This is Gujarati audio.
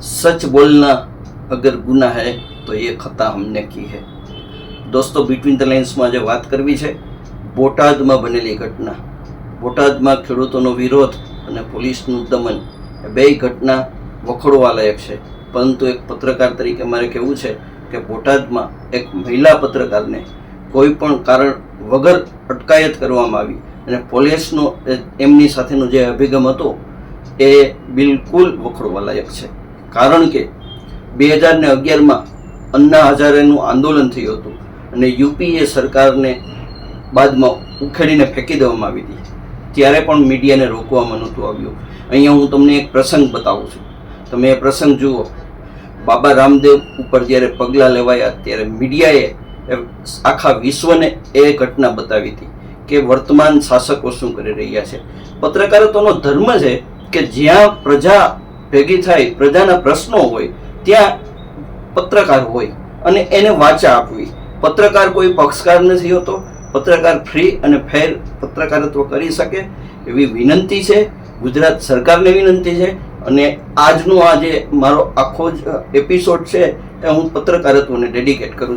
सच बोलना अगर गुनाह है तो ये खता हमने की है। दोस्तों, बिटवीन ધ લાઇન્સમાં જે વાત કરવી છે, બોટાદમાં બનેલી ઘટના, બોટાદમાં ખેડૂતોનો વિરોધ અને પોલીસનું દમન, એ બે ઘટના વખોડવા લાયક છે. પરંતુ એક પત્રકાર તરીકે મારે કહેવું છે કે બોટાદમાં એક મહિલા પત્રકારને કોઈ પણ કારણ વગર અટકાયત કરવામાં આવી અને પોલીસનો એમની સાથેનો જે અભિગમ હતો એ બિલકુલ વખોડવા લાયક છે. કારણ કે 2011માં અન્ના હઝારેનું આંદોલન થયું હતું અને યુપીએ સરકારને બાદમાં ઉખેડીને ફેંકી દેવામાં આવી હતી. ત્યારે પણ મીડિયાને રોકવામાં નહોતું આવ્યું. અહીંયા હું તમને એક પ્રસંગ બતાવું છું, તમે એ પ્રસંગ જુઓ. બાબા રામદેવ ઉપર જ્યારે પગલાં લેવાયા ત્યારે મીડિયાએ આખા વિશ્વને એ ઘટના બતાવી હતી કે વર્તમાન શાસકો શું કરી રહ્યા છે. પત્રકારત્વનો ધર્મ છે કે જ્યાં પ્રજા ભેગી થાય, પ્રજાના પ્રશ્નો હોય, ત્યાં પત્રકાર હોય અને એને વાચા આપવી. પત્રકાર કોઈ પક્ષકાર નથી હોતો. પત્રકાર ફ્રી અને ફેર પત્રકારત્વ કરી શકે એવી વિનંતી છે, ગુજરાત સરકારને વિનંતી છે. અને આજનો આ જે મારો આખો જ એપિસોડ છે એ હું પત્રકારત્વને ડેડિકેટ કરું છું.